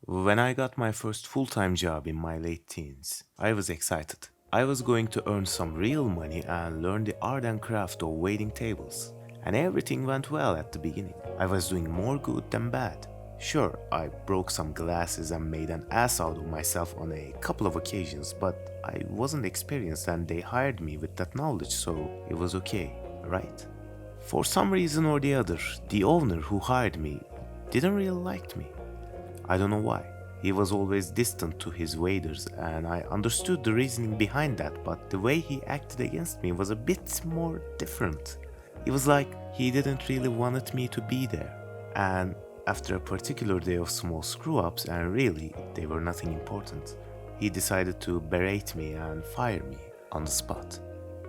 When I got my first full time job in my late teens, I was excited. I was going to earn some real money and learn the art and craft of waiting tables. And everything went well at the beginning. I was doing more good than bad. Sure, I broke some glasses and made an ass out of myself on a couple of occasions, but I wasn't experienced and they hired me with that knowledge, so it was okay, right? For some reason or the other, the owner who hired me didn't really like me. I don't know why. He was always distant to his waiters, and I understood the reasoning behind that, but the way he acted against me was a bit more different. It was like he didn't really wanted me to be there. And after a particular day of small screw ups, and really they were nothing important, he decided to berate me and fire me on the spot.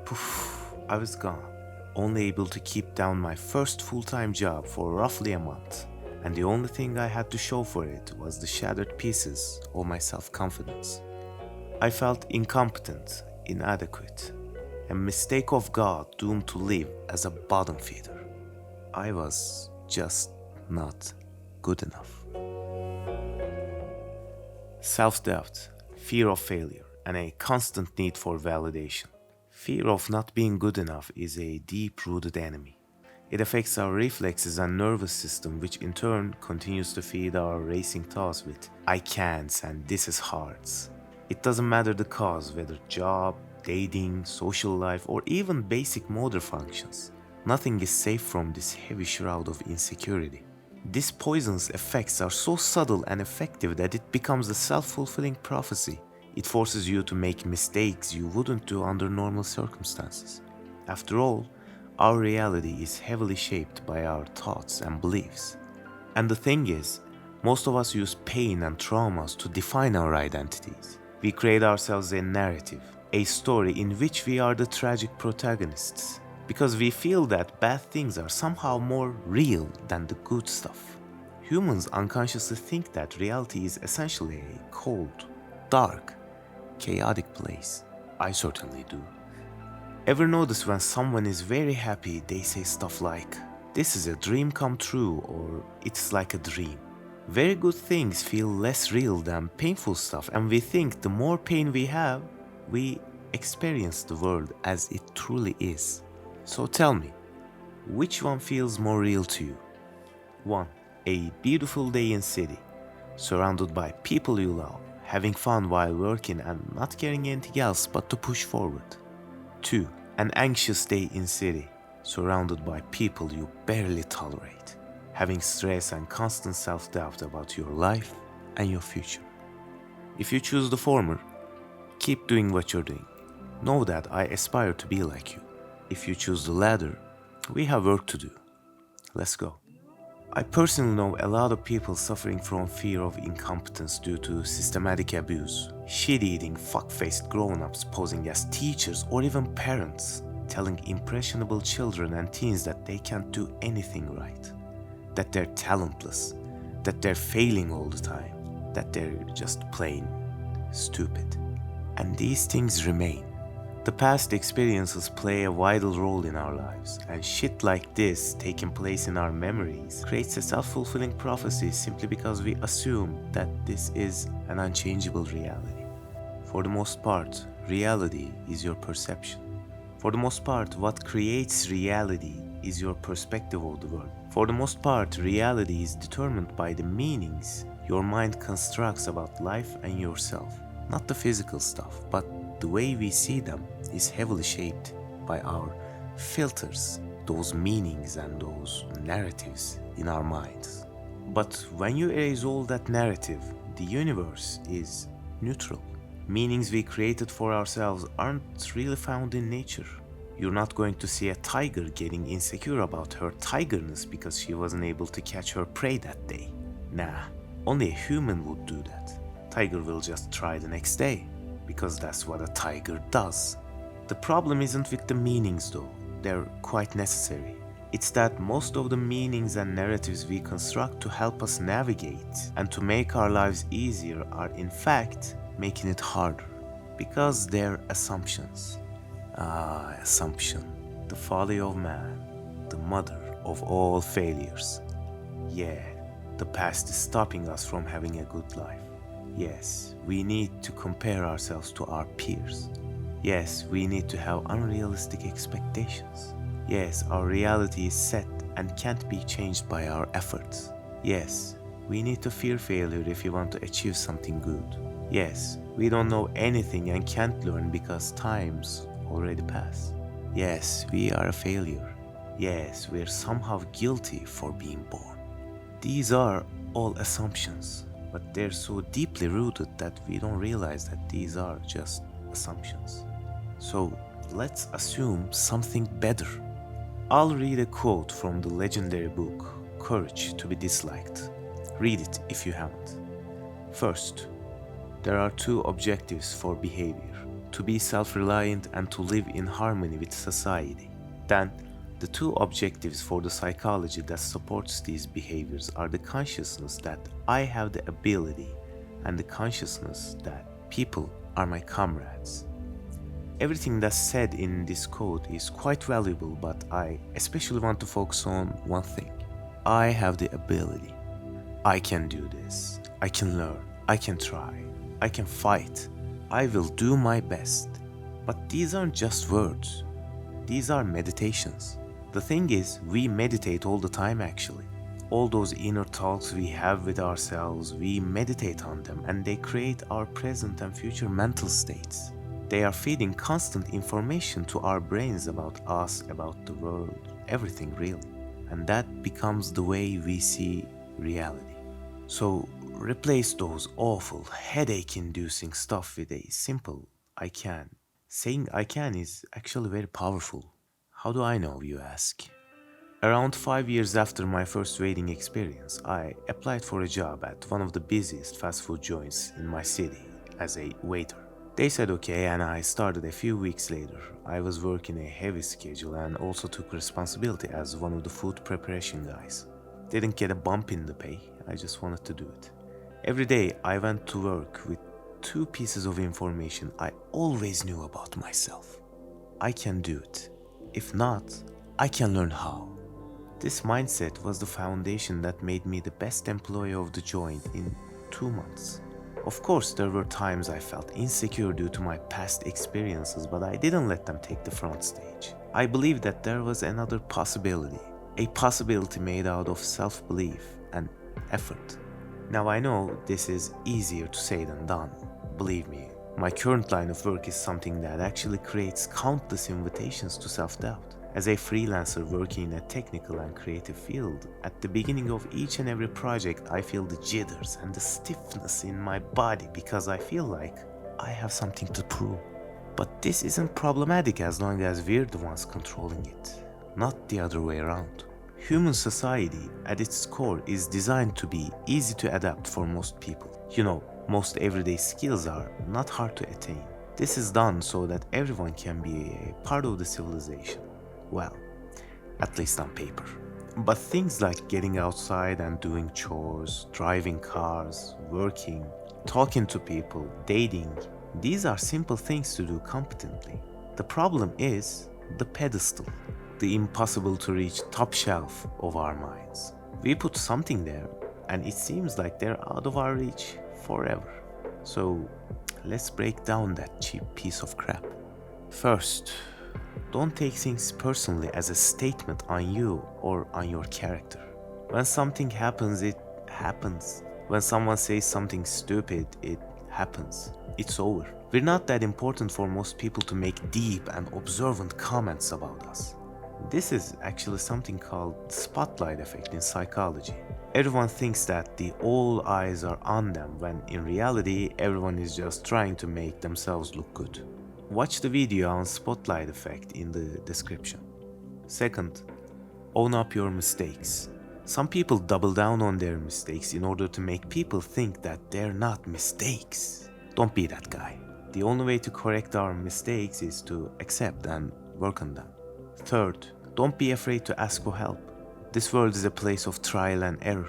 Poof, I was gone, only able to keep down my first full time job for roughly a month. And the only thing I had to show for it was the shattered pieces of my self confidence. I felt incompetent, inadequate, a mistake of God doomed to live as a bottom feeder. I was just not good enough. Self doubt, fear of failure, and a constant need for validation. Fear of not being good enough is a deep rooted enemy. It affects our reflexes and nervous system, which in turn continues to feed our racing thoughts with I can'ts and this is hards. It doesn't matter the cause, whether job, dating, social life, or even basic motor functions. Nothing is safe from this heavy shroud of insecurity. This poison's effects are so subtle and effective that it becomes a self-fulfilling prophecy. It forces you to make mistakes you wouldn't do under normal circumstances. After all, our reality is heavily shaped by our thoughts and beliefs. And the thing is, most of us use pain and traumas to define our identities. We create ourselves a narrative, a story in which we are the tragic protagonists, because we feel that bad things are somehow more real than the good stuff. Humans unconsciously think that reality is essentially a cold, dark, chaotic place. I certainly do. Ever notice when someone is very happy, they say stuff like, this is a dream come true, or it's like a dream? Very good things feel less real than painful stuff, and we think the more pain we have, we experience the world as it truly is. So tell me, which one feels more real to you? 1. A beautiful day in city, surrounded by people you love, having fun while working and not caring anything else but to push forward. 2. An anxious day in city, surrounded by people you barely tolerate, having stress and constant self-doubt about your life and your future. If you choose the former, keep doing what you're doing. Know that I aspire to be like you. If you choose the latter, we have work to do. Let's go. I personally know a lot of people suffering from fear of incompetence due to systematic abuse, shit-eating, fuck-faced grown-ups posing as teachers or even parents, telling impressionable children and teens that they can't do anything right, that they're talentless, that they're failing all the time, that they're just plain stupid. And these things remain. The past experiences play a vital role in our lives, and shit like this taking place in our memories creates a self-fulfilling prophecy simply because we assume that this is an unchangeable reality. For the most part, reality is your perception. For the most part, what creates reality is your perspective of the world. For the most part, reality is determined by the meanings your mind constructs about life and yourself. Not the physical stuff, but the way we see them is heavily shaped by our filters, those meanings and those narratives in our minds. But when you erase all that narrative, the universe is neutral. Meanings we created for ourselves aren't really found in nature. You're not going to see a tiger getting insecure about her tigerness because she wasn't able to catch her prey that day. Nah, only a human would do that. Tiger will just try the next day, because that's what a tiger does. The problem isn't with the meanings though, they're quite necessary. It's that most of the meanings and narratives we construct to help us navigate and to make our lives easier are in fact making it harder, because they're assumptions. Ah, assumption, the folly of man, the mother of all failures. Yeah, The past is stopping us from having a good life. Yes, we need to compare ourselves to our peers. Yes, we need to have unrealistic expectations. Yes, our reality is set and can't be changed by our efforts. Yes, we need to fear failure if we want to achieve something good. Yes, we don't know anything and can't learn because time's already passed. Yes, we are a failure. Yes, we're somehow guilty for being born. These are all assumptions, but they're so deeply rooted that we don't realize that these are just assumptions. So let's assume something better. I'll read a quote from the legendary book, Courage to be Disliked. Read it if you haven't. First, there are two objectives for behavior: to be self-reliant and to live in harmony with society. Then, the two objectives for the psychology that supports these behaviors are the consciousness that I have the ability and the consciousness that people are my comrades. Everything that's said in this quote is quite valuable, but I especially want to focus on one thing. I have the ability. I can do this. I can learn. I can try. I can fight. I will do my best. But these aren't just words. These are meditations. The thing is, we meditate all the time actually. All those inner talks we have with ourselves, we meditate on them and they create our present and future mental states. They are feeding constant information to our brains about us, about the world, everything really. And that becomes the way we see reality. So replace those awful, headache-inducing stuff with a simple I can. Saying I can is actually very powerful. How do I know, you ask? Around 5 years after my first waiting experience, I applied for a job at one of the busiest fast food joints in my city as a waiter. They said okay and I started a few weeks later. I was working a heavy schedule and also took responsibility as one of the food preparation guys. Didn't get a bump in the pay, I just wanted to do it. Every day I went to work with two pieces of information I always knew about myself. I can do it. If not, I can learn how. This mindset was the foundation that made me the best employee of the joint in 2 months. Of course, there were times I felt insecure due to my past experiences, but I didn't let them take the front stage. I believed that there was another possibility, a possibility made out of self-belief and effort. Now I know this is easier to say than done. Believe me, my current line of work is something that actually creates countless invitations to self-doubt. As a freelancer working in a technical and creative field, at the beginning of each and every project I feel the jitters and the stiffness in my body because I feel like I have something to prove. But this isn't problematic as long as we're the ones controlling it, not the other way around. Human society at its core is designed to be easy to adapt for most people. You know, most everyday skills are not hard to attain. This is done so that everyone can be a part of the civilization. Well, at least on paper. But things like getting outside and doing chores, driving cars, working, talking to people, dating, these are simple things to do competently. The problem is the pedestal, the impossible to reach top shelf of our minds. We put something there and it seems like they're out of our reach forever. So let's break down that cheap piece of crap. First, don't take things personally as a statement on you or on your character. When something happens, it happens. When someone says something stupid, it happens. It's over. We're not that important for most people to make deep and observant comments about us. This is actually something called the spotlight effect in psychology. Everyone thinks that the all eyes are on them when in reality everyone is just trying to make themselves look good. Watch the video on spotlight effect in the description. Second, own up your mistakes. Some people double down on their mistakes in order to make people think that they're not mistakes. Don't be that guy. The only way to correct our mistakes is to accept and work on them. Third, don't be afraid to ask for help. This world is a place of trial and error.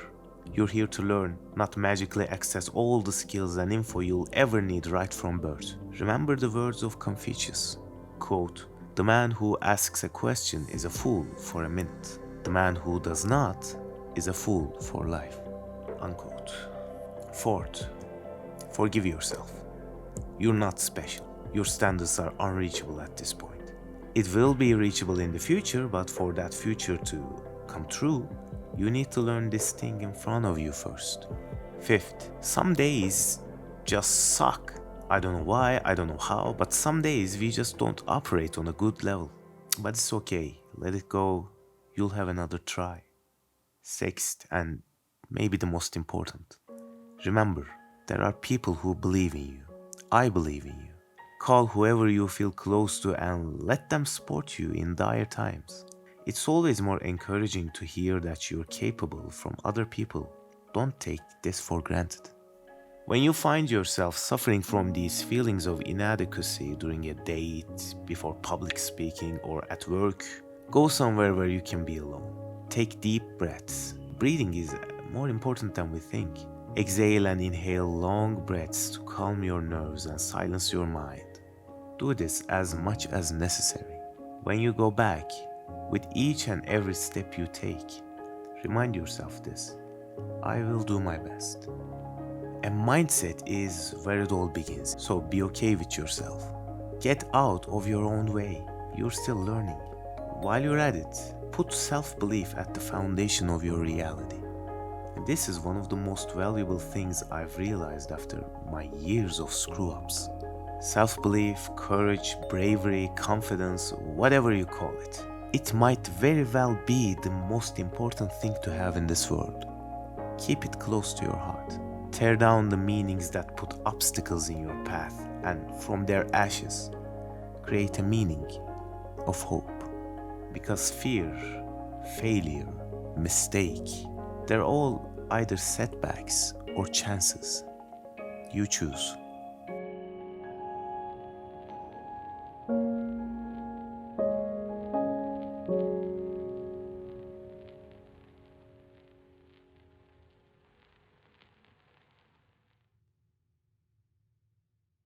You're here to learn, not magically access all the skills and info you'll ever need right from birth. Remember the words of Confucius. Quote, "The man who asks a question is a fool for a minute. The man who does not is a fool for life." Unquote. Fourth, forgive yourself. You're not special. Your standards are unreachable at this point. It will be reachable in the future, but for that future to come true, you need to learn this thing in front of you first. Fifth, some days just suck. I don't know why, I don't know how, but some days we just don't operate on a good level. But it's okay, let it go, you'll have another try. Sixth, and maybe the most important, remember, there are people who believe in you. I believe in you. Call whoever you feel close to and let them support you in dire times. It's always more encouraging to hear that you're capable from other people. Don't take this for granted. When you find yourself suffering from these feelings of inadequacy during a date, before public speaking, or at work, go somewhere where you can be alone. Take deep breaths. Breathing is more important than we think. Exhale and inhale long breaths to calm your nerves and silence your mind. Do this as much as necessary. When you go back, with each and every step you take, remind yourself this: I will do my best. A mindset is where it all begins, so be okay with yourself. Get out of your own way. You're still learning. While you're at it, put self-belief at the foundation of your reality. And this is one of the most valuable things I've realized after my years of screw-ups. Self-belief, courage, bravery, confidence, whatever you call it. It might very well be the most important thing to have in this world. Keep it close to your heart. Tear down the meanings that put obstacles in your path, and from their ashes, create a meaning of hope. Because fear, failure, mistake, they're all either setbacks or chances. You choose.